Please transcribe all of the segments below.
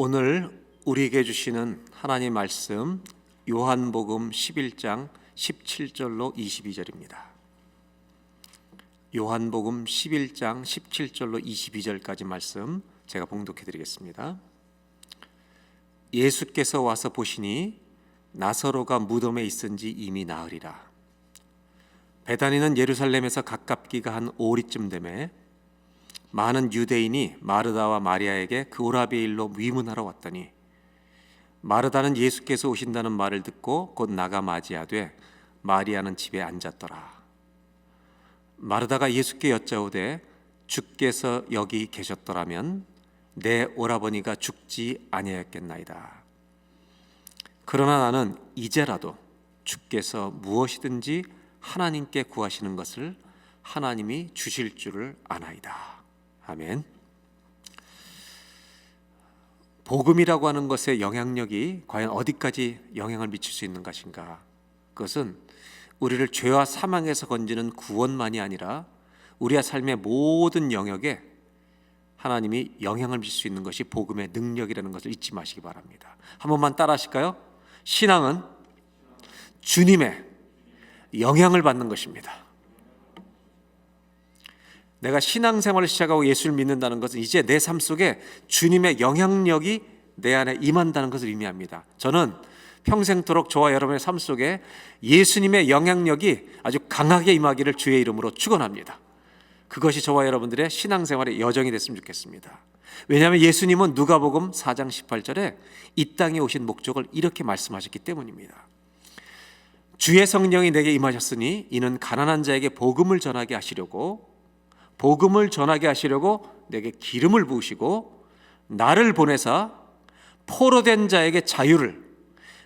오늘 우리에게 주시는 하나님 말씀 요한복음 11장 17절로 22절입니다. 요한복음 11장 17절로 22절까지 말씀 제가 봉독해 드리겠습니다. 예수께서 와서 보시니 나사로가 무덤에 있은지 이미 나으리라. 베다니는 예루살렘에서 가깝기가 한 오리쯤 되매 많은 유대인이 마르다와 마리아에게 그 오라비의 일로 위문하러 왔더니 마르다는 예수께서 오신다는 말을 듣고 곧 나가 맞이하되 마리아는 집에 앉았더라. 마르다가 예수께 여짜오되 주께서 여기 계셨더라면 내 오라버니가 죽지 아니하였겠나이다. 그러나 나는 이제라도 주께서 무엇이든지 하나님께 구하시는 것을 하나님이 주실 줄을 아나이다. 아멘. 복음이라고 하는 것의 영향력이 과연 어디까지 영향을 미칠 수 있는 것인가? 그것은 우리를 죄와 사망에서 건지는 구원만이 아니라 우리의 삶의 모든 영역에 하나님이 영향을 미칠 수 있는 것이 복음의 능력이라는 것을 잊지 마시기 바랍니다. 한 번만 따라 하실까요? 신앙은 주님의 영향을 받는 것입니다. 내가 신앙생활을 시작하고 예수를 믿는다는 것은 이제 내 삶 속에 주님의 영향력이 내 안에 임한다는 것을 의미합니다. 저는 평생토록 저와 여러분의 삶 속에 예수님의 영향력이 아주 강하게 임하기를 주의 이름으로 축원합니다. 그것이 저와 여러분들의 신앙생활의 여정이 됐으면 좋겠습니다. 왜냐하면 예수님은 누가복음 4장 18절에 이 땅에 오신 목적을 이렇게 말씀하셨기 때문입니다. 주의 성령이 내게 임하셨으니 이는 가난한 자에게 복음을 전하게 하시려고 내게 기름을 부으시고 나를 보내사 포로된 자에게 자유를,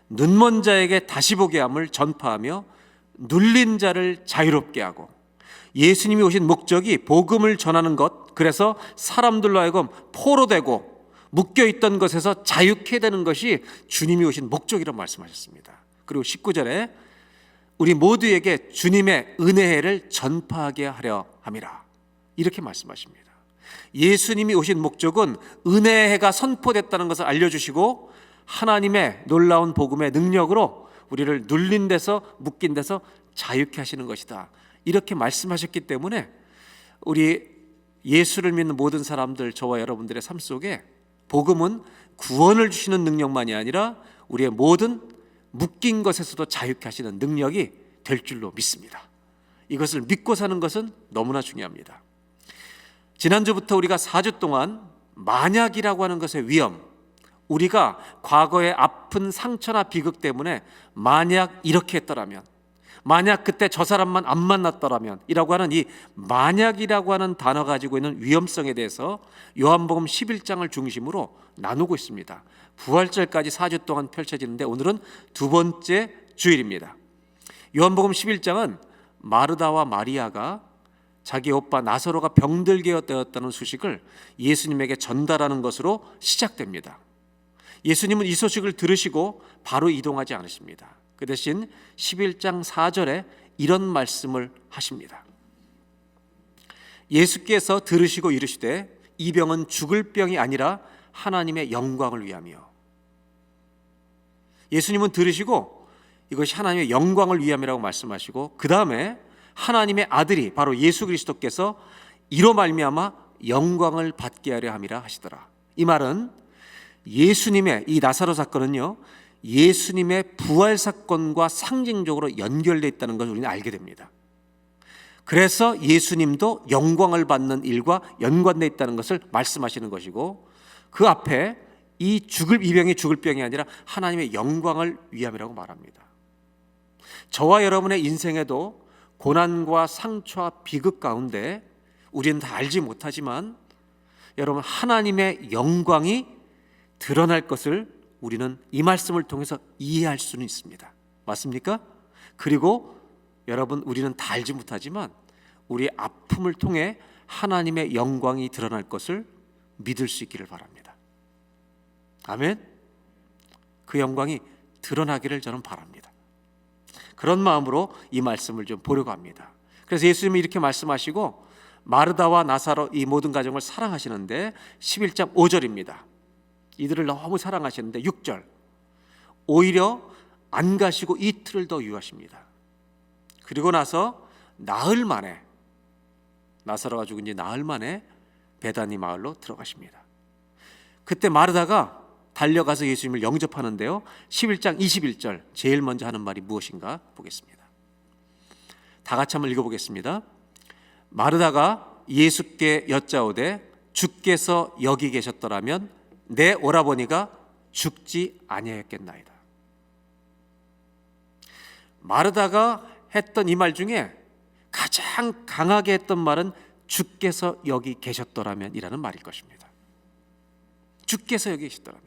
눈먼 자에게 다시 보게 함을 전파하며 눌린 자를 자유롭게 하고, 예수님이 오신 목적이 복음을 전하는 것, 그래서 사람들로 하여금 포로되고 묶여있던 것에서 자유케 되는 것이 주님이 오신 목적이라고 말씀하셨습니다. 그리고 19절에 우리 모두에게 주님의 은혜를 전파하게 하려 함이라, 이렇게 말씀하십니다. 예수님이 오신 목적은 은혜의 해가 선포됐다는 것을 알려주시고 하나님의 놀라운 복음의 능력으로 우리를 눌린 데서 묶인 데서 자유케 하시는 것이다, 이렇게 말씀하셨기 때문에 우리 예수를 믿는 모든 사람들, 저와 여러분들의 삶 속에 복음은 구원을 주시는 능력만이 아니라 우리의 모든 묶인 것에서도 자유케 하시는 능력이 될 줄로 믿습니다. 이것을 믿고 사는 것은 너무나 중요합니다. 지난주부터 우리가 4주 동안 만약이라고 하는 것의 위험, 우리가 과거의 아픈 상처나 비극 때문에 만약 이렇게 했더라면, 만약 그때 저 사람만 안 만났더라면 이라고 하는 이 만약이라고 하는 단어가 가지고 있는 위험성에 대해서 요한복음 11장을 중심으로 나누고 있습니다. 부활절까지 4주 동안 펼쳐지는데 오늘은 두 번째 주일입니다. 요한복음 11장은 마르다와 마리아가 자기 오빠 나사로가 병들게 되었다는 소식을 예수님에게 전달하는 것으로 시작됩니다. 예수님은 이 소식을 들으시고 바로 이동하지 않으십니다. 그 대신 11장 4절에 이런 말씀을 하십니다. 예수께서 들으시고 이르시되 이 병은 죽을 병이 아니라 하나님의 영광을 위함이요. 예수님은 들으시고 이것이 하나님의 영광을 위함이라고 말씀하시고, 그 다음에 하나님의 아들이 바로 예수 그리스도께서 이로 말미암아 영광을 받게 하려 함이라 하시더라. 이 말은 예수님의 이 나사로 사건은요, 예수님의 부활 사건과 상징적으로 연결되어 있다는 것을 우리는 알게 됩니다. 그래서 예수님도 영광을 받는 일과 연관되어 있다는 것을 말씀하시는 것이고, 그 앞에 이 병이 죽을 병이 아니라 하나님의 영광을 위함이라고 말합니다. 저와 여러분의 인생에도 고난과 상처와 비극 가운데 우리는 다 알지 못하지만 여러분, 하나님의 영광이 드러날 것을 우리는 이 말씀을 통해서 이해할 수는 있습니다. 맞습니까? 그리고 여러분, 우리는 다 알지 못하지만 우리의 아픔을 통해 하나님의 영광이 드러날 것을 믿을 수 있기를 바랍니다. 아멘. 그 영광이 드러나기를 저는 바랍니다. 그런 마음으로 이 말씀을 좀 보려고 합니다. 그래서 예수님이 이렇게 말씀하시고 마르다와 나사로 이 모든 가정을 사랑하시는데 11장 5절입니다. 이들을 너무 사랑하시는데 6절 오히려 안 가시고 이틀을 더 유하십니다. 그리고 나서 나흘 만에 나사로가 죽은 지 나흘 만에 베다니 마을로 들어가십니다. 그때 마르다가 달려가서 예수님을 영접하는데요, 11장 21절 제일 먼저 하는 말이 무엇인가 보겠습니다. 다 같이 한번 읽어보겠습니다. 마르다가 예수께 여짜오되 주께서 여기 계셨더라면 내 오라버니가 죽지 아니하였겠나이다. 마르다가 했던 이 말 중에 가장 강하게 했던 말은 주께서 여기 계셨더라면 이라는 말일 것입니다. 주께서 여기 계셨더라면.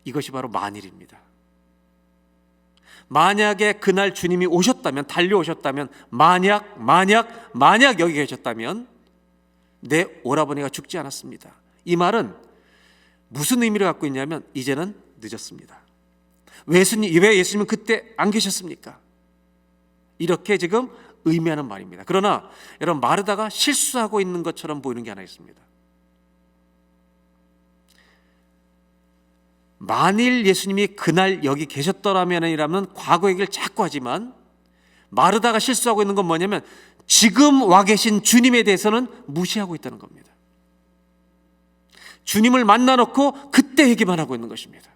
이것이 바로 만일입니다. 만약에 그날 주님이 오셨다면, 달려오셨다면, 만약 여기 계셨다면 내 오라버니가 죽지 않았습니다. 이 말은 무슨 의미를 갖고 있냐면 이제는 늦었습니다. 왜 예수님은 그때 안 계셨습니까? 이렇게 지금 의미하는 말입니다. 그러나 여러분, 마르다가 실수하고 있는 것처럼 보이는 게 하나 있습니다. 만일 예수님이 그날 여기 계셨더라면이라면 과거 얘기를 자꾸 하지만, 마르다가 실수하고 있는 건 뭐냐면 지금 와 계신 주님에 대해서는 무시하고 있다는 겁니다. 주님을 만나놓고 그때 얘기만 하고 있는 것입니다.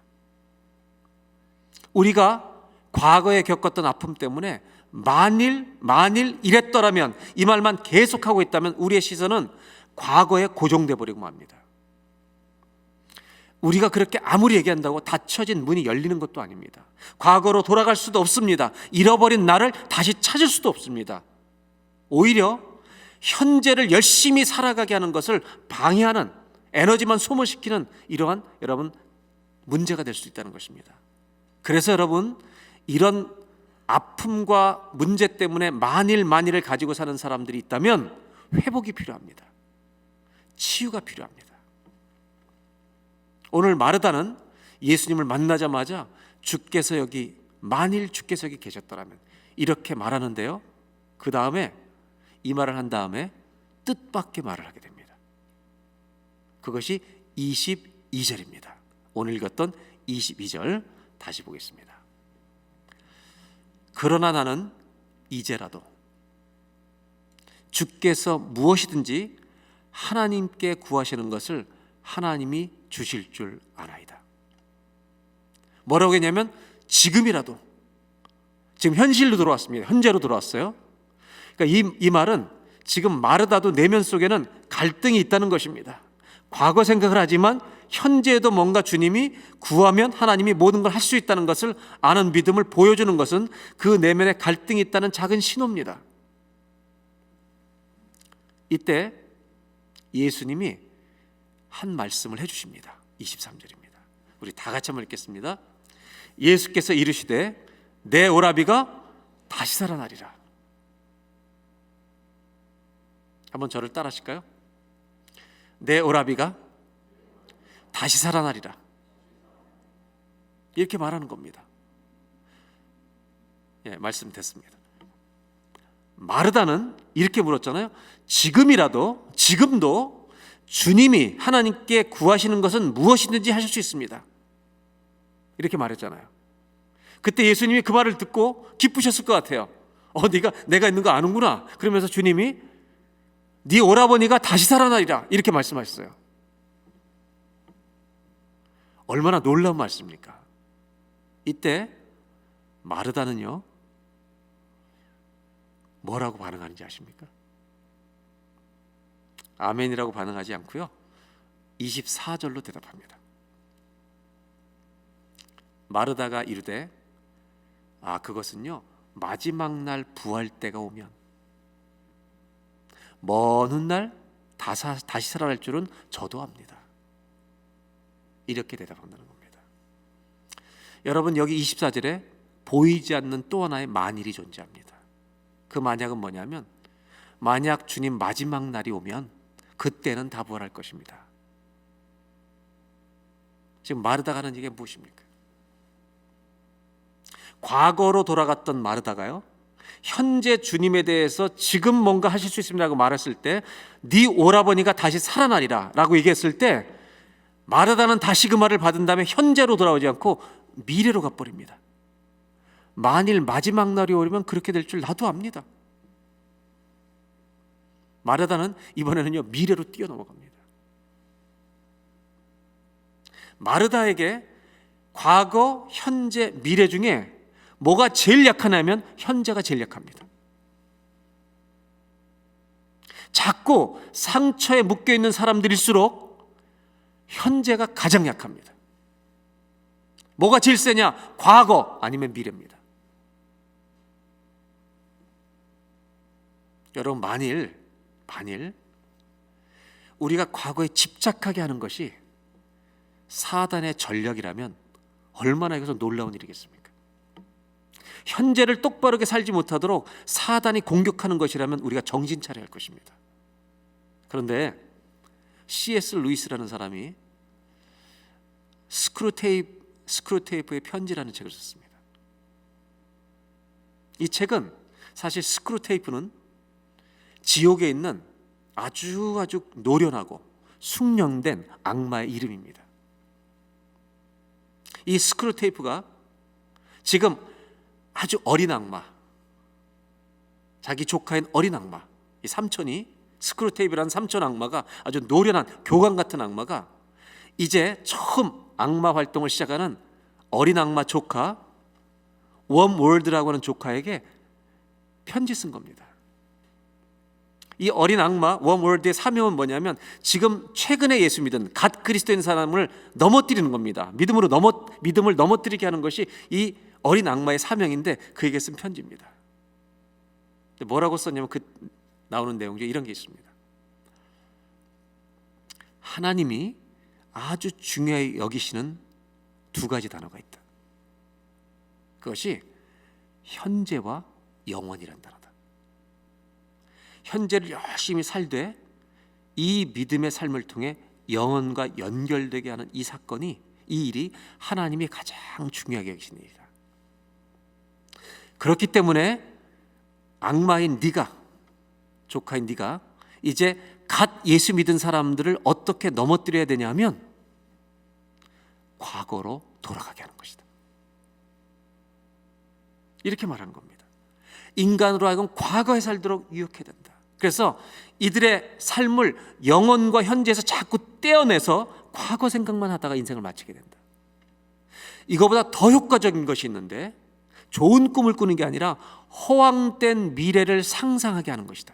우리가 과거에 겪었던 아픔 때문에 만일 이랬더라면, 이 말만 계속하고 있다면 우리의 시선은 과거에 고정돼 버리고 맙니다. 우리가 그렇게 아무리 얘기한다고 닫혀진 문이 열리는 것도 아닙니다. 과거로 돌아갈 수도 없습니다. 잃어버린 나를 다시 찾을 수도 없습니다. 오히려 현재를 열심히 살아가게 하는 것을 방해하는, 에너지만 소모시키는 이러한 여러분 문제가 될 수 있다는 것입니다. 그래서 여러분, 이런 아픔과 문제 때문에 만일을 가지고 사는 사람들이 있다면 회복이 필요합니다. 치유가 필요합니다. 오늘 마르다는 예수님을 만나자마자 만일 주께서 여기 계셨더라면 이렇게 말하는데요, 그 다음에 이 말을 한 다음에 뜻밖의 말을 하게 됩니다. 그것이 22절입니다. 오늘 읽었던 22절 다시 보겠습니다. 그러나 나는 이제라도 주께서 무엇이든지 하나님께 구하시는 것을 하나님이 주실 줄 아나이다. 뭐라고 했냐면 지금이라도, 지금 현실로 들어왔습니다. 현재로 들어왔어요. 그러니까 이 말은 지금 마르다도 내면 속에는 갈등이 있다는 것입니다. 과거 생각을 하지만 현재에도 뭔가 주님이 구하면 하나님이 모든 걸 할 수 있다는 것을 아는 믿음을 보여주는 것은 그 내면에 갈등이 있다는 작은 신호입니다. 이때 예수님이 한 말씀을 해주십니다. 23절입니다. 우리 다 같이 한번 읽겠습니다. 예수께서 이르시되 내 오라비가 다시 살아나리라. 한번 저를 따라 하실까요? 내 오라비가 다시 살아나리라. 이렇게 말하는 겁니다. 예, 말씀됐습니다. 마르다는 이렇게 물었잖아요. 지금도 주님이 하나님께 구하시는 것은 무엇이든지 하실 수 있습니다. 이렇게 말했잖아요. 그때 예수님이 그 말을 듣고 기쁘셨을 것 같아요. 내가 있는 거 아는구나. 그러면서 주님이 네 오라버니가 다시 살아나리라 이렇게 말씀하셨어요. 얼마나 놀라운 말씀입니까? 이때 마르다는요, 뭐라고 반응하는지 아십니까? 아멘이라고 반응하지 않고요, 24절로 대답합니다. 마르다가 이르되 그것은요 마지막 날 부활 때가 오면 먼 훗날 다시 살아날 줄은 저도 압니다. 이렇게 대답한다는 겁니다. 여러분, 여기 24절에 보이지 않는 또 하나의 만일이 존재합니다. 그 만약은 뭐냐면, 만약 주님 마지막 날이 오면 그때는 다 부활할 것입니다. 지금 마르다가 하는 얘기가 무엇입니까? 과거로 돌아갔던 마르다가요, 현재 주님에 대해서 지금 뭔가 하실 수 있습니다라고 말했을 때 네 오라버니가 다시 살아나리라 라고 얘기했을 때 마르다는 다시 그 말을 받은 다음에 현재로 돌아오지 않고 미래로 가버립니다. 만일 마지막 날이 오려면 그렇게 될 줄 나도 압니다. 마르다는 이번에는요 미래로 뛰어넘어갑니다. 마르다에게 과거, 현재, 미래 중에 뭐가 제일 약하냐면 현재가 제일 약합니다. 자꾸 상처에 묶여있는 사람들일수록 현재가 가장 약합니다. 뭐가 제일 세냐? 과거 아니면 미래입니다. 여러분 만일 우리가 과거에 집착하게 하는 것이 사단의 전략이라면 얼마나 이것은 놀라운 일이겠습니까? 현재를 똑바르게 살지 못하도록 사단이 공격하는 것이라면 우리가 정신 차려야 할 것입니다. 그런데 C.S. 루이스라는 사람이 스크루테이프의 편지라는 책을 썼습니다. 이 책은 사실 스크루테이프는 지옥에 있는 아주 노련하고 숙련된 악마의 이름입니다. 이 스크루테이프가 지금 아주 어린 악마, 자기 조카인 어린 악마, 이 삼촌이 스크루테이프라는 삼촌 악마가 아주 노련한 교관 같은 악마가 이제 처음 악마 활동을 시작하는 어린 악마 조카 웜월드라고 하는 조카에게 편지 쓴 겁니다. 이 어린 악마 웜월드의 사명은 뭐냐면 지금 최근에 예수 믿은 갓 그리스도인 사람을 넘어뜨리는 겁니다. 믿음을 넘어뜨리게 하는 것이 이 어린 악마의 사명인데 그에게 쓴 편지입니다. 뭐라고 썼냐면 그 나오는 내용 중에 이런 게 있습니다. 하나님이 아주 중요히 여기시는 두 가지 단어가 있다. 그것이 현재와 영원이라는 단어다. 현재를 열심히 살되 이 믿음의 삶을 통해 영원과 연결되게 하는 이 사건이, 이 일이 하나님이 가장 중요하게 여기시는 일이다. 그렇기 때문에 악마인 네가, 조카인 네가 이제 갓 예수 믿은 사람들을 어떻게 넘어뜨려야 되냐면 과거로 돌아가게 하는 것이다. 이렇게 말하는 겁니다. 인간으로 하여금 과거에 살도록 유혹해야 된다. 그래서 이들의 삶을 영혼과 현재에서 자꾸 떼어내서 과거 생각만 하다가 인생을 마치게 된다. 이거보다 더 효과적인 것이 있는데 좋은 꿈을 꾸는 게 아니라 허황된 미래를 상상하게 하는 것이다.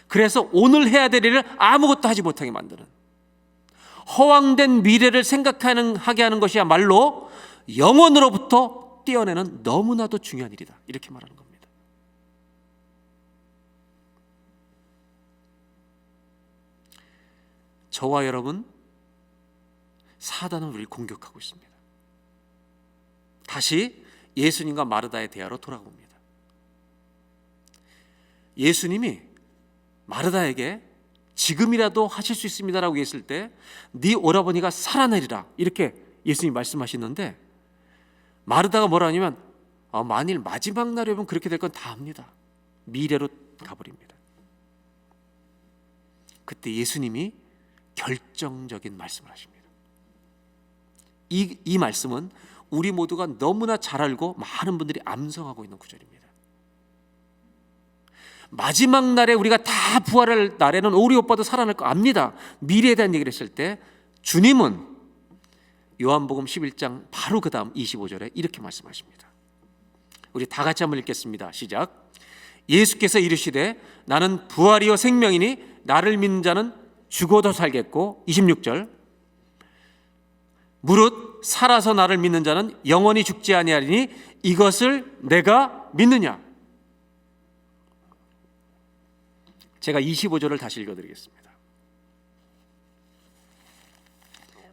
그래서 오늘 해야 될 일을 아무것도 하지 못하게 만드는, 허황된 미래를 생각하게 하는 것이야말로 영혼으로부터 떼어내는 너무나도 중요한 일이다. 이렇게 말하는 겁니다. 저와 여러분, 사단은 우리를 공격하고 있습니다. 다시 예수님과 마르다의 대화로 돌아옵니다. 예수님이 마르다에게 지금이라도 하실 수 있습니다라고 했을 때 네 오라버니가 살아내리라 이렇게 예수님이 말씀하시는데 마르다가 뭐라 하냐면 만일 마지막 날이 오면 그렇게 될 건 다 압니다. 미래로 가버립니다. 그때 예수님이 결정적인 말씀을 하십니다. 이 말씀은 우리 모두가 너무나 잘 알고 많은 분들이 암송하고 있는 구절입니다. 마지막 날에 우리가 다 부활할 날에는 우리 오빠도 살아날 거 압니다. 미래에 대한 얘기를 했을 때 주님은 요한복음 11장 바로 그 다음 25절에 이렇게 말씀하십니다. 우리 다 같이 한번 읽겠습니다. 시작. 예수께서 이르시되 나는 부활이요 생명이니 나를 믿는 자는 죽어도 살겠고, 26절 무릇 살아서 나를 믿는 자는 영원히 죽지 아니하리니 이것을 내가 믿느냐. 제가 25절을 다시 읽어드리겠습니다.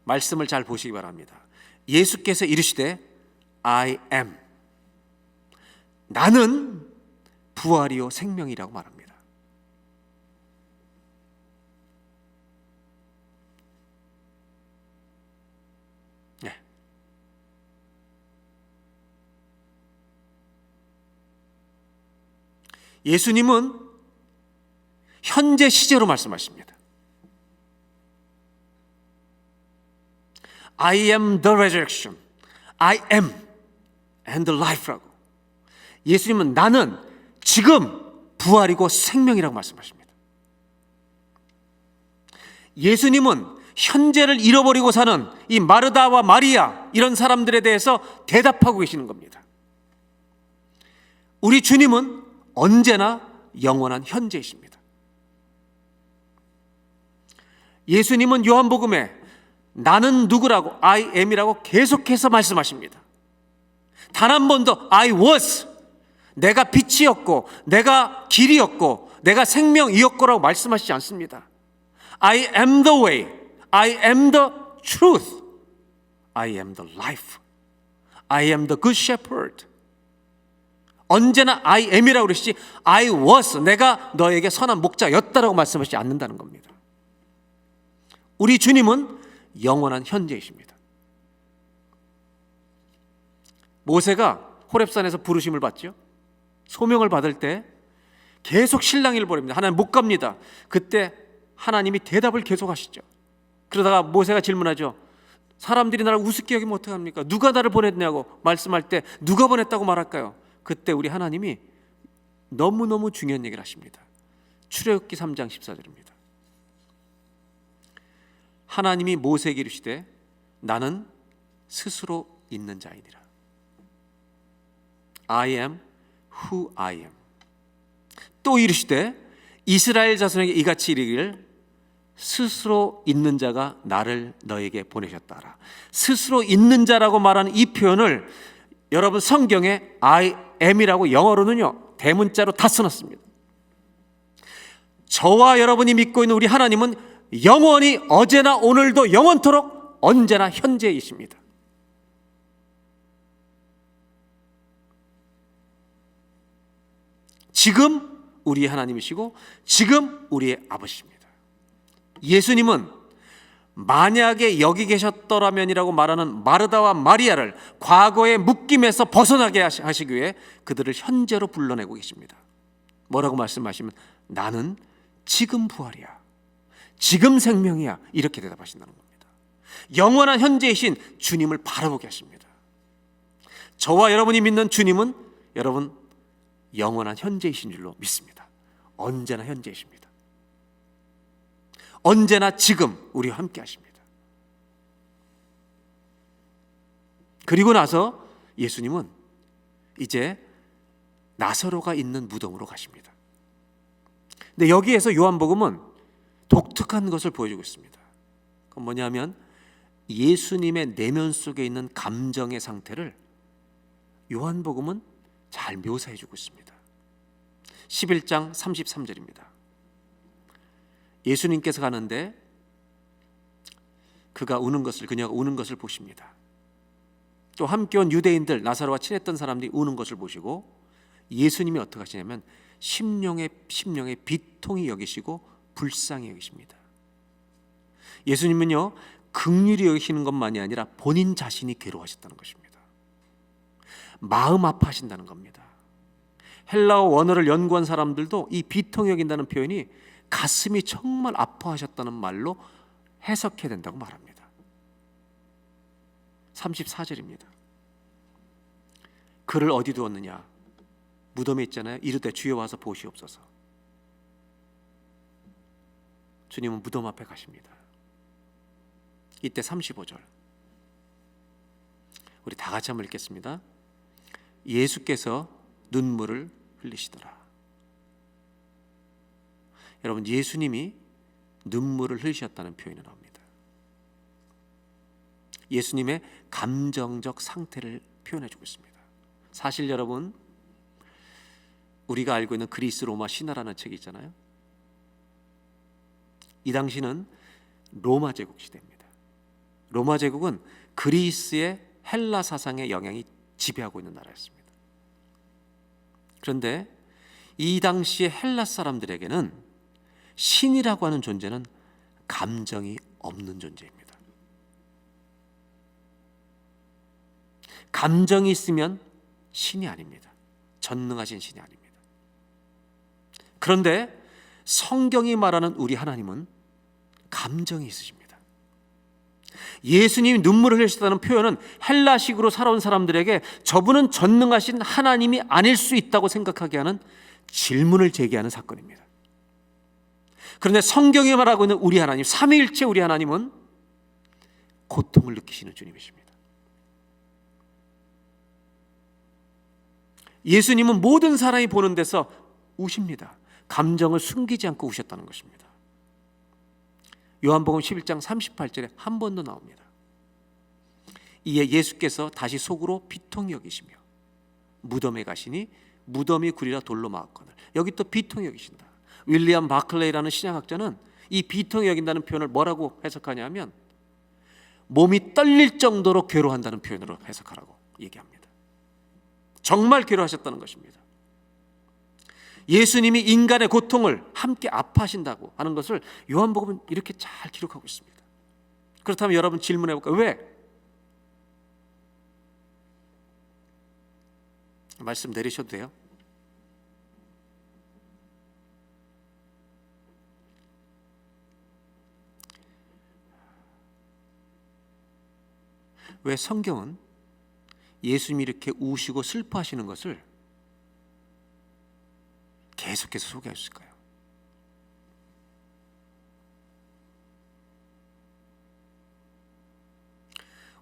말씀을 잘 보시기 바랍니다. 예수께서 이르시되 I am, 나는 부활이요 생명이라고 말합니다. 네. 예수님은 현재 시제로 말씀하십니다. I am the resurrection, I am and the life라고. 예수님은 나는 지금 부활이고 생명이라고 말씀하십니다. 예수님은 현재를 잃어버리고 사는 이 마르다와 마리아, 이런 사람들에 대해서 대답하고 계시는 겁니다. 우리 주님은 언제나 영원한 현재이십니다. 예수님은 요한복음에 나는 누구라고, I am이라고 계속해서 말씀하십니다. 단 한 번도 I was, 내가 빛이었고 내가 길이었고 내가 생명이었고라고 말씀하시지 않습니다. I am the way, I am the truth, I am the life, I am the good shepherd. 언제나 I am이라고 그러시지 I was, 내가 너에게 선한 목자였다라고 말씀하시지 않는다는 겁니다. 우리 주님은 영원한 현재이십니다. 모세가 호렙산에서 부르심을 받죠. 소명을 받을 때 계속 실랑이를 벌입니다. 하나님 못 갑니다. 그때 하나님이 대답을 계속 하시죠. 그러다가 모세가 질문하죠. 사람들이 나를 우습게 여기면 어떡합니까? 누가 나를 보냈냐고 말씀할 때 누가 보냈다고 말할까요? 그때 우리 하나님이 너무너무 중요한 얘기를 하십니다. 출애굽기 3장 14절입니다. 하나님이 모세에게 이르시되 나는 스스로 있는 자이니라. I am who I am. 또 이르시되 이스라엘 자손에게 이같이 이르기를 스스로 있는 자가 나를 너에게 보내셨다라. 스스로 있는 자라고 말하는 이 표현을 여러분 성경에 I am이라고 영어로는요 대문자로 다 써놨습니다. 저와 여러분이 믿고 있는 우리 하나님은 영원히 어제나 오늘도 영원토록 언제나 현재이십니다. 지금 우리의 하나님이시고 지금 우리의 아버지입니다. 예수님은 만약에 여기 계셨더라면이라고 말하는 마르다와 마리아를 과거의 묶임에서 벗어나게 하시기 위해 그들을 현재로 불러내고 계십니다. 뭐라고 말씀하시면 나는 지금 부활이야, 지금 생명이야, 이렇게 대답하신다는 겁니다. 영원한 현재이신 주님을 바라보게 하십니다. 저와 여러분이 믿는 주님은 여러분 영원한 현재이신 줄로 믿습니다. 언제나 현재이십니다. 언제나 지금 우리와 함께 하십니다. 그리고 나서 예수님은 이제 나사로가 있는 무덤으로 가십니다. 근데 여기에서 요한복음은 독특한 것을 보여주고 있습니다. 그건 뭐냐면 예수님의 내면 속에 있는 감정의 상태를 요한복음은 잘 묘사해 주고 있습니다. 11장 33절입니다. 예수님께서 가는데 그녀가 우는 것을 보십니다. 또 함께 온 유대인들, 나사로와 친했던 사람들이 우는 것을 보시고 예수님이 어떻게 하시냐면 심령의 비통이 여기시고 불쌍히 여기십니다. 예수님은요 긍휼히 여기시는 것만이 아니라 본인 자신이 괴로워하셨다는 것입니다. 마음 아파하신다는 겁니다. 헬라어 원어를 연구한 사람들도 이 비통히 여긴다는 표현이 가슴이 정말 아파하셨다는 말로 해석해야 된다고 말합니다. 34절입니다. 그를 어디 두었느냐? 무덤에 있잖아요. 이르되 주여 와서 보시옵소서. 주님은 무덤 앞에 가십니다. 이때 35절 우리 다 같이 한번 읽겠습니다. 예수께서 눈물을 흘리시더라. 여러분 예수님이 눈물을 흘리셨다는 표현이 나옵니다. 예수님의 감정적 상태를 표현해주고 있습니다. 사실 여러분 우리가 알고 있는 그리스 로마 신화라는 책이 있잖아요. 이 당시는 로마 제국 시대입니다. 로마 제국은 그리스의 헬라 사상의 영향이 지배하고 있는 나라였습니다. 그런데 이 당시의 헬라 사람들에게는 신이라고 하는 존재는 감정이 없는 존재입니다. 감정이 있으면 신이 아닙니다. 전능하신 신이 아닙니다. 그런데 성경이 말하는 우리 하나님은 감정이 있으십니다. 예수님이 눈물을 흘리셨다는 표현은 헬라식으로 살아온 사람들에게 저분은 전능하신 하나님이 아닐 수 있다고 생각하게 하는 질문을 제기하는 사건입니다. 그런데 성경이 말하고 있는 우리 하나님, 삼위일체 우리 하나님은 고통을 느끼시는 주님이십니다. 예수님은 모든 사람이 보는 데서 우십니다. 감정을 숨기지 않고 우셨다는 것입니다. 요한복음 11장 38절에 한 번 더 나옵니다. 이에 예수께서 다시 속으로 비통히 여기시며 무덤에 가시니 무덤이 구리라 돌로 막았거늘. 여기 또 비통히 여기신다. 윌리엄 바클레이라는 신약학자는 이 비통히 여긴다는 표현을 뭐라고 해석하냐면 몸이 떨릴 정도로 괴로워한다는 표현으로 해석하라고 얘기합니다. 정말 괴로워하셨다는 것입니다. 예수님이 인간의 고통을 함께 아파하신다고 하는 것을 요한복음은 이렇게 잘 기록하고 있습니다. 그렇다면 여러분 질문해 볼까요? 왜? 말씀 내리셔도 돼요. 왜 성경은 예수님이 이렇게 우시고 슬퍼하시는 것을 계속해서 소개했을까요?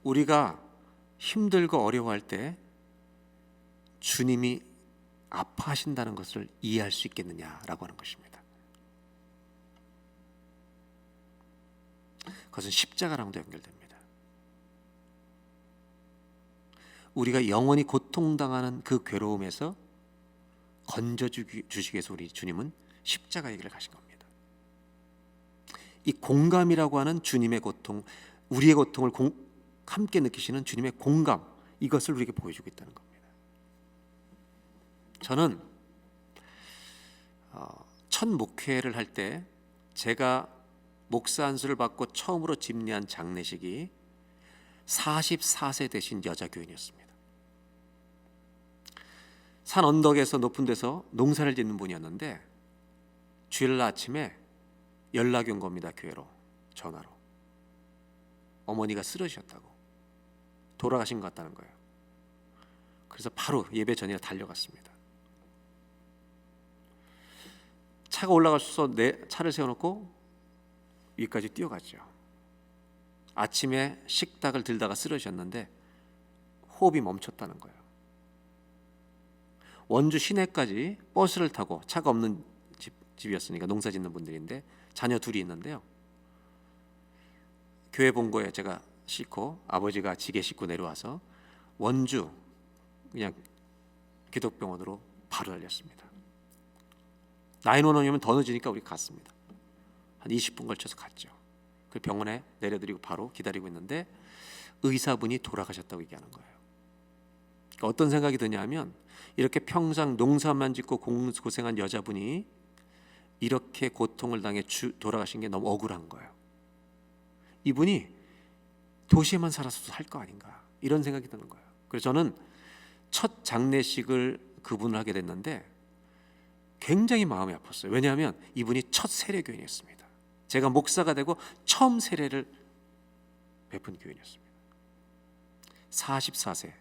우리가 힘들고 어려워할 때 주님이 아파하신다는 것을 이해할 수 있겠느냐라고 하는 것입니다. 그것은 십자가랑도 연결됩니다. 우리가 영원히 고통당하는 그 괴로움에서 건져주시기 위해서 우리 주님은 십자가의 길을 가신 겁니다. 이 공감이라고 하는 주님의 고통, 우리의 고통을 함께 느끼시는 주님의 공감, 이것을 우리에게 보여주고 있다는 겁니다. 저는 첫 목회를 할 때 제가 목사 안수를 받고 처음으로 집례한 장례식이 44세 되신 여자 교인이었습니다. 산 언덕에서 높은 데서 농사를 짓는 분이었는데 주일날 아침에 연락이 온 겁니다. 교회로 전화로 어머니가 쓰러지셨다고, 돌아가신 것 같다는 거예요. 그래서 바로 예배 전에 달려갔습니다. 차가 올라가서 내 차를 세워놓고 위까지 뛰어갔죠. 아침에 식탁을 들다가 쓰러지셨는데 호흡이 멈췄다는 거예요. 원주 시내까지 버스를 타고, 차가 없는 집이었으니까 농사 짓는 분들인데 자녀 둘이 있는데요. 교회 본고에 제가 싣고 아버지가 지게 싣고 내려와서 원주 그냥 기독병원으로 바로 달렸습니다. 911이면 더 늦으니까 우리 갔습니다. 한 20분 걸쳐서 갔죠. 그 병원에 내려드리고 바로 기다리고 있는데 의사분이 돌아가셨다고 얘기하는 거예요. 그러니까 어떤 생각이 드냐면 이렇게 평생 농사만 짓고 고생한 여자분이 이렇게 고통을 당해 돌아가신 게 너무 억울한 거예요. 이분이 도시에만 살았어도 할 거 아닌가, 이런 생각이 드는 거예요. 그래서 저는 첫 장례식을 그분을 하게 됐는데 굉장히 마음이 아팠어요. 왜냐하면 이분이 첫 세례교인이었습니다. 제가 목사가 되고 처음 세례를 베푼 교인이었습니다. 44세.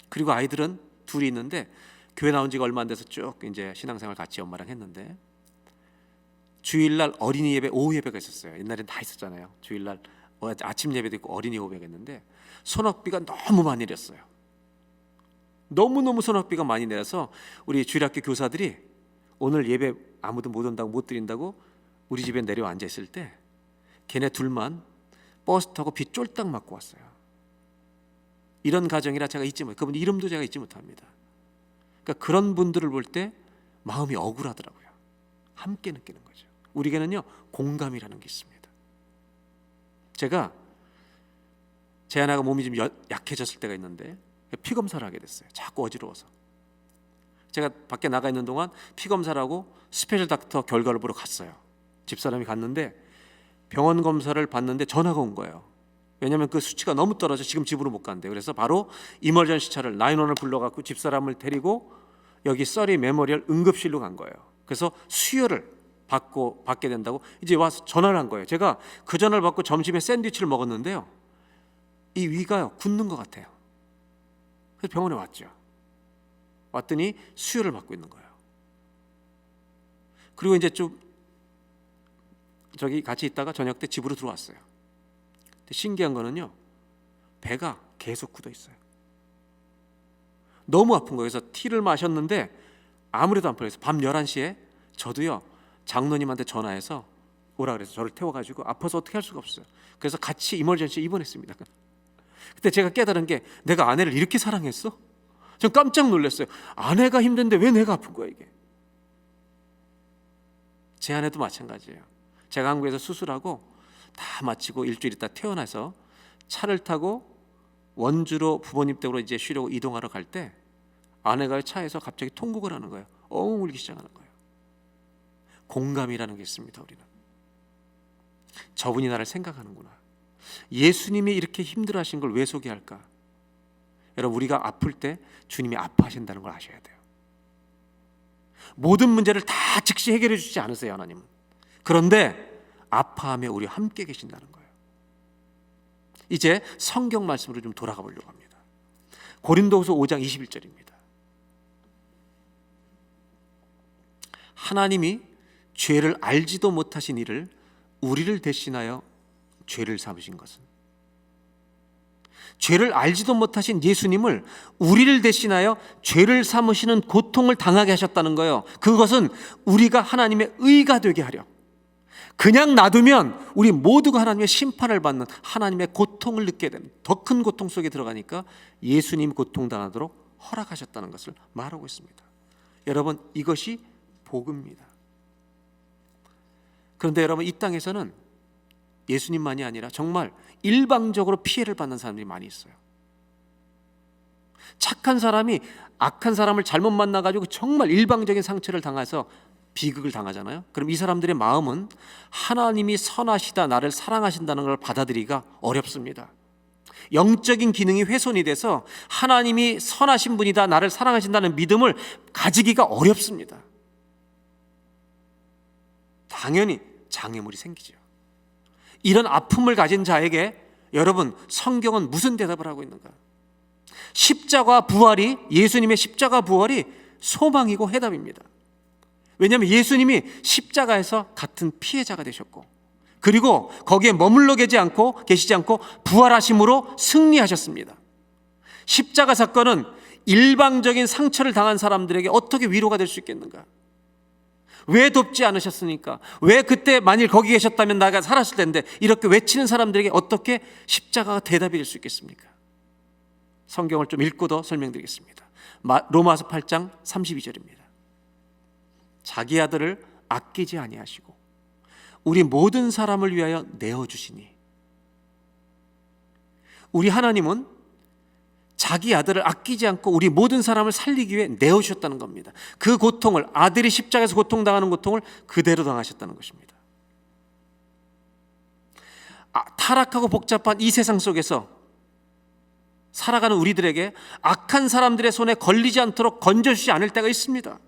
그리고 아이들은 둘이 있는데 교회 나온 지가 얼마 안 돼서 쭉 이제 신앙생활 같이 엄마랑 했는데 주일날 어린이 예배, 오후 예배가 있었어요. 옛날엔 다 있었잖아요. 주일날 아침 예배도 있고 어린이 예배가 있는데 소낙비가 너무 많이 내렸어요. 너무너무 소낙비가 많이 내려서 우리 주일학교 교사들이 오늘 예배 아무도 못 온다고, 못 드린다고 우리 집에 내려와 앉아 있을 때 걔네 둘만 버스 타고 비 쫄딱 맞고 왔어요. 이런 가정이라 제가 잊지 못, 그분 이름도 제가 잊지 못합니다. 그러니까 그런 분들을 볼 때 마음이 억울하더라고요. 함께 느끼는 거죠. 우리에게는요 공감이라는 게 있습니다. 제가 제 아내가 몸이 좀 약해졌을 때가 있는데 피 검사를 하게 됐어요. 자꾸 어지러워서. 제가 밖에 나가 있는 동안 피 검사를 하고 스페셜 닥터 결과를 보러 갔어요. 집사람이 갔는데 병원 검사를 받는데 전화가 온 거예요. 왜냐하면 그 수치가 너무 떨어져 지금 집으로 못 간대요. 그래서 바로 이머전시 차를 911을 불러갖고 집사람을 데리고 여기 써리 메모리얼 응급실로 간 거예요. 그래서 수혈을 받게 된다고 이제 와서 전화를 한 거예요. 제가 그 전화를 받고 점심에 샌드위치를 먹었는데요, 이 위가요 굳는 것 같아요. 그래서 병원에 왔죠. 왔더니 수혈을 받고 있는 거예요. 그리고 이제 좀 저기 같이 있다가 저녁 때 집으로 들어왔어요. 근데 신기한 거는요, 배가 계속 굳어 있어요. 너무 아픈 거예요. 그래서 티를 마셨는데 아무래도 안 풀려서 밤 11시에 저도요 장로님한테 전화해서 오라 그래서 저를 태워가지고 아파서 어떻게 할 수가 없어요. 그래서 같이 이멀전시에 입원했습니다. 그때 제가 깨달은 게, 내가 아내를 이렇게 사랑했어? 전 깜짝 놀랐어요. 아내가 힘든데 왜 내가 아픈 거야 이게. 제 아내도 마찬가지예요. 제가 한국에서 수술하고 다 마치고 일주일 있다 퇴원해서 차를 타고 원주로 부모님 댁으로 이제 쉬려고 이동하러 갈 때 아내가 차에서 갑자기 통곡을 하는 거예요. 엉 울기 시작하는 거예요. 공감이라는 게 있습니다. 우리는 저분이 나를 생각하는구나. 예수님이 이렇게 힘들어하신 걸 왜 소개할까? 여러분, 우리가 아플 때 주님이 아파하신다는 걸 아셔야 돼요. 모든 문제를 다 즉시 해결해 주지 않으세요, 하나님은. 그런데 아파하며 우리와 함께 계신다는 거예요. 이제 성경 말씀으로 좀 돌아가 보려고 합니다. 고린도후서 5장 21절입니다. 하나님이 죄를 알지도 못하신 이를 우리를 대신하여 죄를 삼으신 것은, 죄를 알지도 못하신 예수님을 우리를 대신하여 죄를 삼으시는 고통을 당하게 하셨다는 거예요. 그것은 우리가 하나님의 의가 되게 하려. 그냥 놔두면 우리 모두가 하나님의 심판을 받는 하나님의 고통을 느끼게 되는, 더 큰 고통 속에 들어가니까 예수님 고통당하도록 허락하셨다는 것을 말하고 있습니다. 여러분, 이것이 복음입니다. 그런데 여러분, 이 땅에서는 예수님만이 아니라 정말 일방적으로 피해를 받는 사람들이 많이 있어요. 착한 사람이 악한 사람을 잘못 만나가지고 정말 일방적인 상처를 당해서 비극을 당하잖아요. 그럼 이 사람들의 마음은 하나님이 선하시다, 나를 사랑하신다는 걸 받아들이기가 어렵습니다. 영적인 기능이 훼손이 돼서 하나님이 선하신 분이다, 나를 사랑하신다는 믿음을 가지기가 어렵습니다. 당연히 장애물이 생기죠. 이런 아픔을 가진 자에게 여러분, 성경은 무슨 대답을 하고 있는가? 십자가 부활이, 예수님의 십자가 부활이 소망이고 해답입니다. 왜냐하면 예수님이 십자가에서 같은 피해자가 되셨고, 그리고 거기에 머물러 계시지 않고 부활하심으로 승리하셨습니다. 십자가 사건은 일방적인 상처를 당한 사람들에게 어떻게 위로가 될 수 있겠는가? 왜 돕지 않으셨습니까? 왜 그때 만일 거기 계셨다면 나가 살았을 텐데, 이렇게 외치는 사람들에게 어떻게 십자가가 대답이 될 수 있겠습니까? 성경을 좀 읽고 더 설명드리겠습니다. 로마서 8장 32절입니다. 자기 아들을 아끼지 아니하시고 우리 모든 사람을 위하여 내어주시니. 우리 하나님은 자기 아들을 아끼지 않고 우리 모든 사람을 살리기 위해 내어주셨다는 겁니다. 그 고통을, 아들이 십자가에서 고통당하는 고통을 그대로 당하셨다는 것입니다. 타락하고 복잡한 이 세상 속에서 살아가는 우리들에게 악한 사람들의 손에 걸리지 않도록 건져주지 않을 때가 있습니다.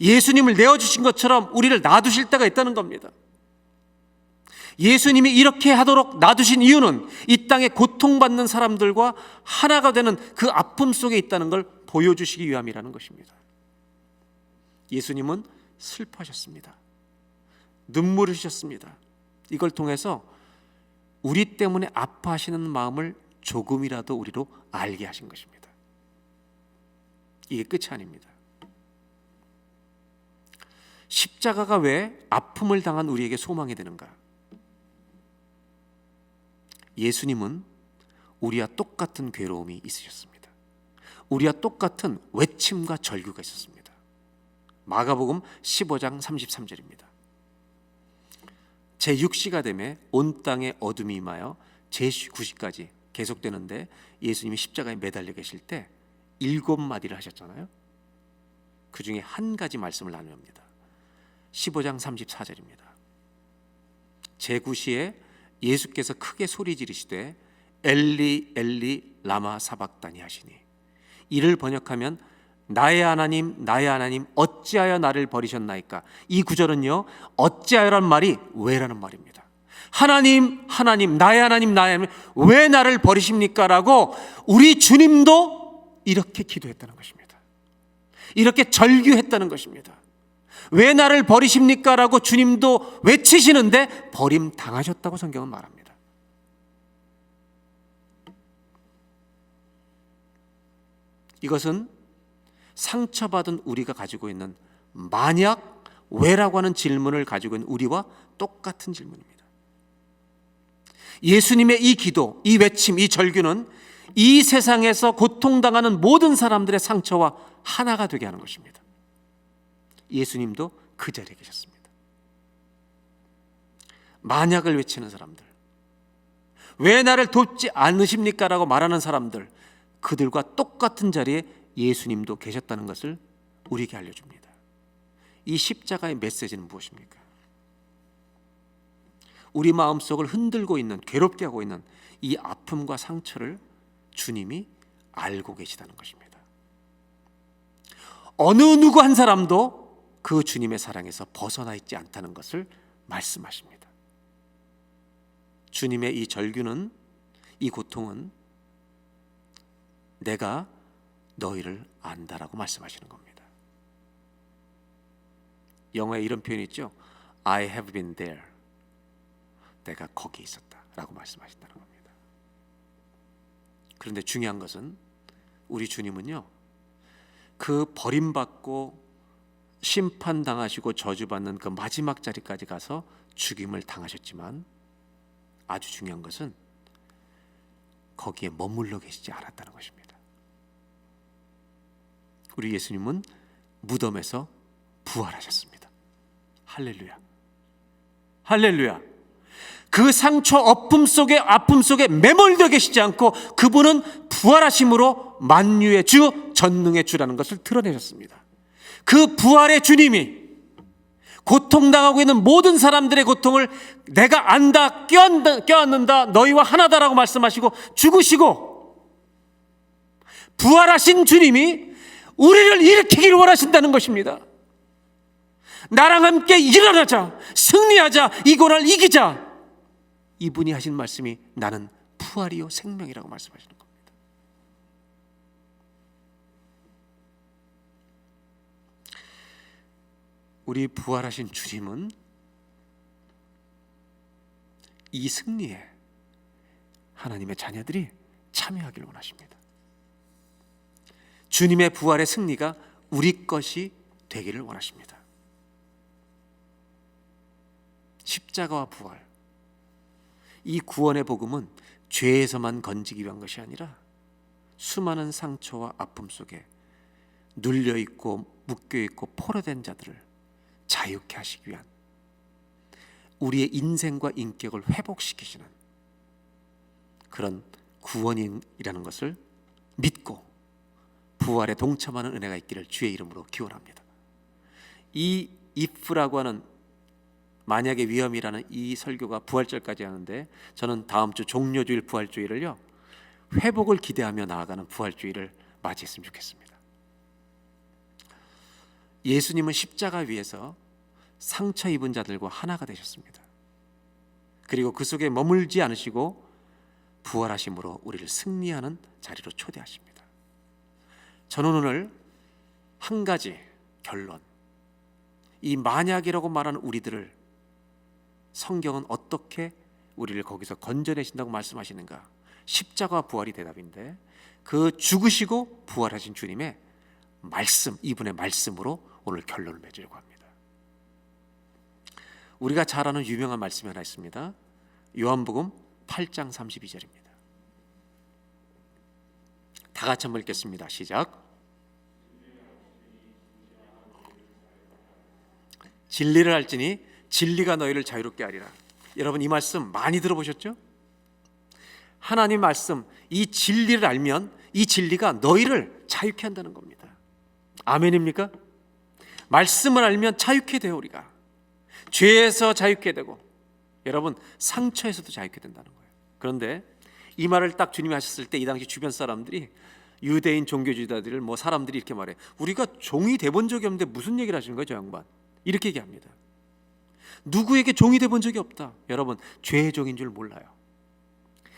예수님을 내어주신 것처럼 우리를 놔두실 때가 있다는 겁니다. 예수님이 이렇게 하도록 놔두신 이유는 이 땅에 고통받는 사람들과 하나가 되는 그 아픔 속에 있다는 걸 보여주시기 위함이라는 것입니다. 예수님은 슬퍼하셨습니다. 눈물을 흘리셨습니다. 이걸 통해서 우리 때문에 아파하시는 마음을 조금이라도 우리로 알게 하신 것입니다. 이게 끝이 아닙니다. 십자가가 왜 아픔을 당한 우리에게 소망이 되는가? 예수님은 우리와 똑같은 괴로움이 있으셨습니다. 우리와 똑같은 외침과 절규가 있었습니다. 마가복음 15장 33절입니다. 제6시가 되매 온 땅에 어둠이 임하여 제9시까지 계속되는데, 예수님이 십자가에 매달려 계실 때 7마디를 하셨잖아요. 그 중에 한 가지 말씀을 나눕니다. 15장 34절입니다. 제9시에 예수께서 크게 소리 지르시되 엘리 엘리 라마 사박다니 하시니, 이를 번역하면 나의 하나님 어찌하여 나를 버리셨나이까? 이 구절은요, 어찌하여라는 말이 왜라는 말입니다. 하나님 나의 하나님 왜 나를 버리십니까? 라고 우리 주님도 이렇게 기도했다는 것입니다. 이렇게 절규했다는 것입니다. 왜 나를 버리십니까? 라고 주님도 외치시는데 버림당하셨다고 성경은 말합니다. 이것은 상처받은 우리가 가지고 있는 만약 왜라고 하는 질문을 가지고 있는 우리와 똑같은 질문입니다. 예수님의 이 기도, 이 외침, 이 절규는 이 세상에서 고통당하는 모든 사람들의 상처와 하나가 되게 하는 것입니다. 예수님도 그 자리에 계셨습니다. 만약을 외치는 사람들, 왜 나를 돕지 않으십니까? 라고 말하는 사람들, 그들과 똑같은 자리에 예수님도 계셨다는 것을 우리에게 알려줍니다. 이 십자가의 메시지는 무엇입니까? 우리 마음속을 흔들고 있는, 괴롭게 하고 있는 이 아픔과 상처를 주님이 알고 계시다는 것입니다. 어느 누구 한 사람도 그 주님의 사랑에서 벗어나 있지 않다는 것을 말씀하십니다. 주님의 이 절규는, 이 고통은 내가 너희를 안다라고 말씀하시는 겁니다. 영어에 이런 표현이 있죠. I have been there. 내가 거기 있었다라고 말씀하신다는 겁니다. 그런데 중요한 것은 우리 주님은요, 그 버림받고 심판당하시고 저주받는 그 마지막 자리까지 가서 죽임을 당하셨지만 아주 중요한 것은 거기에 머물러 계시지 않았다는 것입니다. 우리 예수님은 무덤에서 부활하셨습니다. 할렐루야. 할렐루야. 그 상처 아픔 속에 매몰되어 계시지 않고 그분은 부활하심으로 만유의 주, 전능의 주라는 것을 드러내셨습니다. 그 부활의 주님이 고통당하고 있는 모든 사람들의 고통을 내가 안다, 껴안는다, 너희와 하나다라고 말씀하시고 죽으시고 부활하신 주님이 우리를 일으키기를 원하신다는 것입니다. 나랑 함께 일어나자, 승리하자, 이 고난을 이기자. 이분이 하신 말씀이 나는 부활이요 생명이라고 말씀하시는 겁니다. 우리 부활하신 주님은 이 승리에 하나님의 자녀들이 참여하기를 원하십니다. 주님의 부활의 승리가 우리 것이 되기를 원하십니다. 십자가와 부활, 이 구원의 복음은 죄에서만 건지기 위한 것이 아니라 수많은 상처와 아픔 속에 눌려있고 묶여있고 포로된 자들을 자유케 하시기 위한 우리의 인생과 인격을 회복시키시는 그런 구원이라는 것을 믿고 부활에 동참하는 은혜가 있기를 주의 이름으로 기원합니다. 이 if라고 하는 만약의 위험이라는 이 설교가 부활절까지 하는데 저는 다음 주 종료주일 부활주일을요 회복을 기대하며 나아가는 부활주일을 맞이했으면 좋겠습니다. 예수님은 십자가 위에서 상처 입은 자들과 하나가 되셨습니다. 그리고 그 속에 머물지 않으시고 부활하심으로 우리를 승리하는 자리로 초대하십니다. 저는 오늘 한 가지 결론, 이 만약이라고 말하는 우리들을 성경은 어떻게 우리를 거기서 건져내신다고 말씀하시는가? 십자가 부활이 대답인데 그 죽으시고 부활하신 주님의 말씀, 이분의 말씀으로 오늘 결론을 맺으려고 합니다. 우리가 잘 아는 유명한 말씀이 하나 있습니다. 요한복음 8장 32절입니다. 다 같이 한번 읽겠습니다. 시작. 진리를 알지니 진리가 너희를 자유롭게 하리라. 여러분 이 말씀 많이 들어보셨죠? 하나님 말씀, 이 진리를 알면 이 진리가 너희를 자유케 한다는 겁니다. 아멘입니까? 말씀을 알면 자유케 돼요. 우리가 죄에서 자유케 되고 여러분 상처에서도 자유케 된다는 거예요. 그런데 이 말을 딱 주님이 하셨을 때 이 당시 주변 사람들이 유대인 종교주의자들을 뭐 사람들이 이렇게 말해. 우리가 종이 돼본 적이 없는데 무슨 얘기를 하시는 거예요, 저 양반? 이렇게 얘기합니다. 누구에게 종이 돼본 적이 없다. 여러분, 죄의 종인 줄 몰라요.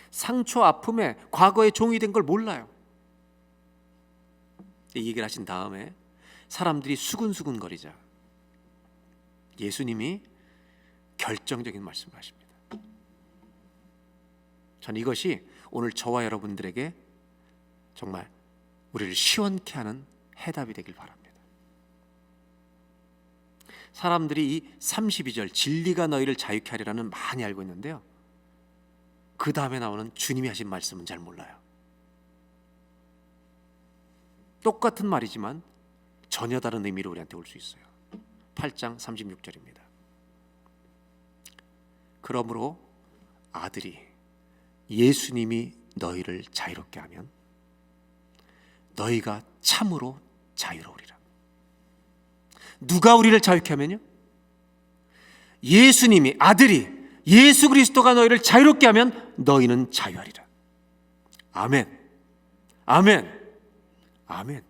상처 아픔에 과거에 종이 된 걸 몰라요. 이 얘기를 하신 다음에 사람들이 수근수근 거리자 예수님이 결정적인 말씀을 하십니다. 전 이것이 오늘 저와 여러분들에게 정말 우리를 시원케 하는 해답이 되길 바랍니다. 사람들이 이 32절 진리가 너희를 자유케 하리라는 많이 알고 있는데요, 그 다음에 나오는 주님이 하신 말씀은 잘 몰라요. 똑같은 말이지만 전혀 다른 의미로 우리한테 올 수 있어요. 8장 36절입니다. 그러므로 아들이 예수님이 너희를 자유롭게 하면 너희가 참으로 자유로우리라. 누가 우리를 자유케 하면요? 예수님이, 아들이, 예수 그리스도가 너희를 자유롭게 하면 너희는 자유하리라. 아멘. 아멘. 아멘.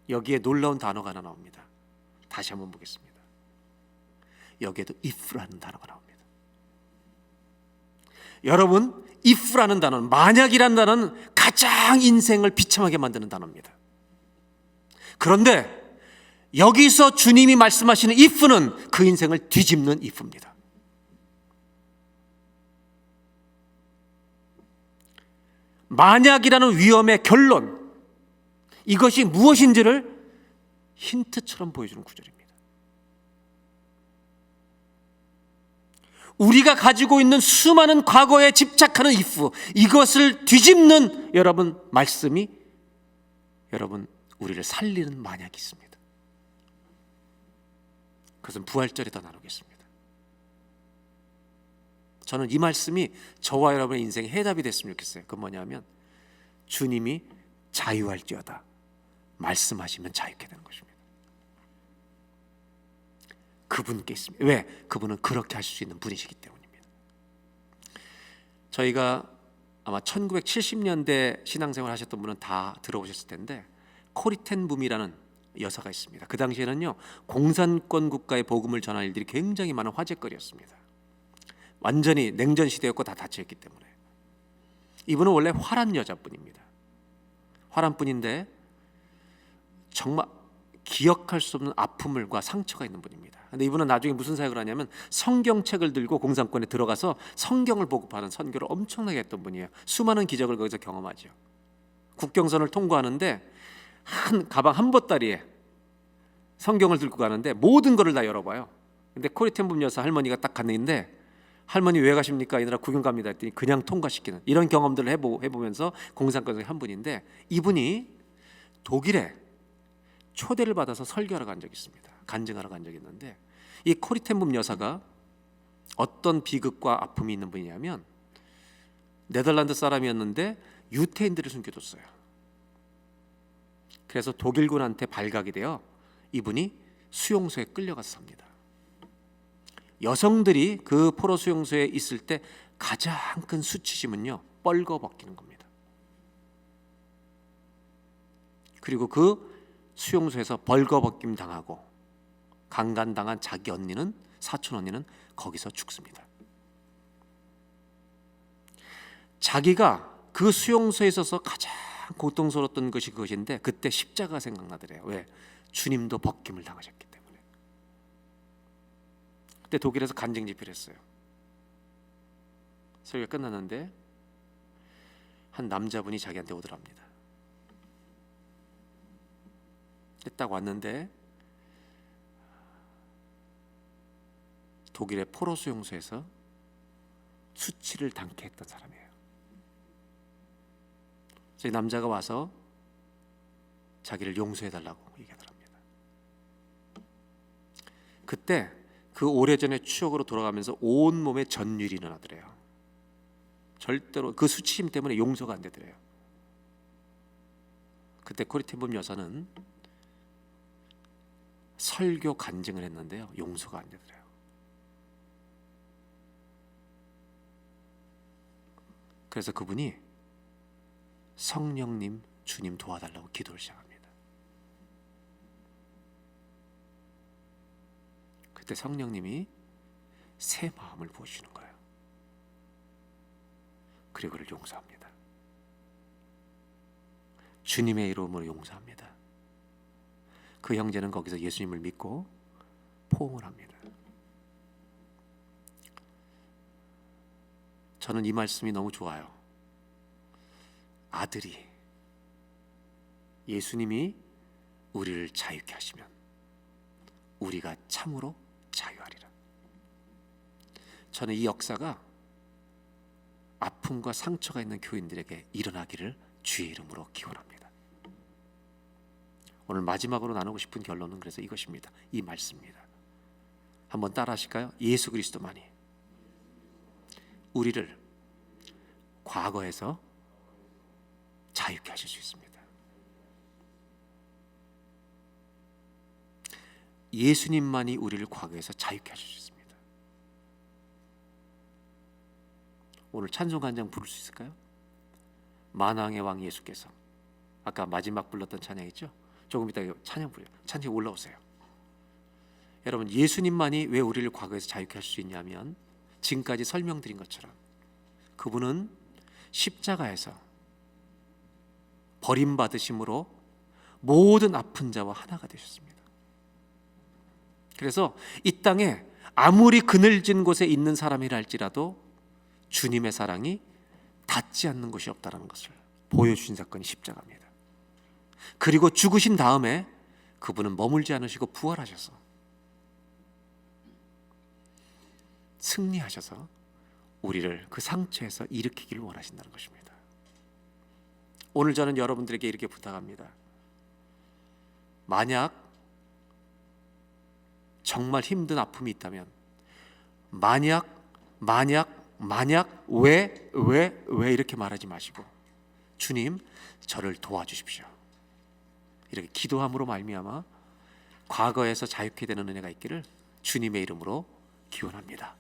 여기에 놀라운 단어가 하나 나옵니다. 다시 한번 보겠습니다. 여기에도 if라는 단어가 나옵니다. 여러분, if라는 단어는, 만약이라는 단어는 가장 인생을 비참하게 만드는 단어입니다. 그런데 여기서 주님이 말씀하시는 if는 그 인생을 뒤집는 if입니다. 만약이라는 위험의 결론, 이것이 무엇인지를 힌트처럼 보여주는 구절입니다. 우리가 가지고 있는 수많은 과거에 집착하는 if, 이것을 뒤집는 여러분 말씀이, 여러분 우리를 살리는 만약이 있습니다. 그것은 부활절에 더 나누겠습니다. 저는 이 말씀이 저와 여러분의 인생의 해답이 됐으면 좋겠어요. 그건 뭐냐면 주님이 자유할지어다 말씀하시면 자유케 되는 것입니다. 그분께 있습니다. 왜? 그분은 그렇게 하실 수 있는 분이시기 때문입니다. 저희가 아마 1970년대 신앙생활 하셨던 분은 다 들어보셨을 텐데, 코리 텐 붐이라는 여사가 있습니다. 그 당시에는요, 공산권 국가의 복음을 전할 일들이 굉장히 많은 화제거리였습니다. 완전히 냉전 시대였고 다 닫혀있기 때문에. 이분은 원래 화란 여자분입니다. 화란 분인데 정말 기억할 수 없는 아픔과 상처가 있는 분입니다. 근데 이분은 나중에 무슨 사역을 하냐면 성경책을 들고 공산권에 들어가서 성경을 보급하는 선교를 엄청나게 했던 분이에요. 수많은 기적을 거기서 경험하죠. 국경선을 통과하는데 한 가방 한 보따리에 성경을 들고 가는데 모든 거를 다 열어봐요. 근데 코리 텐 붐 여사 할머니가 딱 갔는데, 할머니 왜 가십니까? 이 나라 구경 갑니다 했더니 그냥 통과시키는 이런 경험들을 해보면서 공산권의 한 분인데, 이분이 독일에 초대를 받아서 설교하러 간 적이 있습니다. 간증하러 간 적이 있는데, 이 코리 텐 붐 여사가 어떤 비극과 아픔이 있는 분이냐면, 네덜란드 사람이었는데 유태인들을 숨겨뒀어요. 그래서 독일군한테 발각이 되어 이분이 수용소에 끌려가서 삽니다. 여성들이 그 포로 수용소에 있을 때 가장 큰 수치심은요, 뻘거벗기는 겁니다. 그리고 그 수용소에서 벌거벗김 당하고 강간당한 자기 언니는, 사촌 언니는 거기서 죽습니다. 자기가 그 수용소에 있어서 가장 고통스러웠던 것이 그것인데, 그때 십자가 생각나더래요. 왜? 주님도 벗김을 당하셨기 때문에. 그때 독일에서 간증 집회를 했어요. 설교가 끝났는데 한 남자분이 자기한테 오더랍니다. 딱 왔는데 독일의 포로 수용소에서 수치를 당케 했던 사람이에요. 이 남자가 와서 자기를 용서해달라고 얘기하더랍니다. 그때 그 오래전의 추억으로 돌아가면서 온몸에 전율이 일어나더래요. 절대로 그 수치심 때문에 용서가 안 되더래요. 그때 코리 텐 붐 여사는 설교 간증을 했는데요, 용서가 안 되더래요. 그래서 그분이 성령님, 주님 도와달라고 기도를 시작합니다. 그때 성령님이 새 마음을 부어주시는 거예요. 그리고 그를 용서합니다. 주님의 이름으로 용서합니다. 그 형제는 거기서 예수님을 믿고 포옹을 합니다. 저는 이 말씀이 너무 좋아요. 아들이, 예수님이 우리를 자유케 하시면 우리가 참으로 자유하리라. 저는 이 역사가 아픔과 상처가 있는 교인들에게 일어나기를 주의 이름으로 기원합니다. 오늘 마지막으로 나누고 싶은 결론은 그래서 이것입니다. 이 말씀입니다. 한번 따라 하실까요? 예수 그리스도만이 우리를 과거에서 자유케 하실 수 있습니다. 예수님만이 우리를 과거에서 자유케 하실 수 있습니다. 오늘 찬송 한 장 부를 수 있을까요? 만왕의 왕 예수께서, 아까 마지막 불렀던 찬양 있죠? 조금 이따 찬양 부려요. 찬양 올라오세요. 여러분, 예수님만이 왜 우리를 과거에서 자유케 할 수 있냐면, 지금까지 설명드린 것처럼 그분은 십자가에서 버림받으심으로 모든 아픈 자와 하나가 되셨습니다. 그래서 이 땅에 아무리 그늘진 곳에 있는 사람이라 할지라도 주님의 사랑이 닿지 않는 곳이 없다는 것을 보여주신 사건이 십자가입니다. 그리고 죽으신 다음에 그분은 머물지 않으시고 부활하셔서 승리하셔서 우리를 그 상처에서 일으키기를 원하신다는 것입니다. 오늘 저는 여러분들에게 이렇게 부탁합니다. 만약 정말 힘든 아픔이 있다면, 만약 왜 이렇게 말하지 마시고, 주님 저를 도와주십시오, 이렇게 기도함으로 말미암아 과거에서 자유케 되는 은혜가 있기를 주님의 이름으로 기원합니다.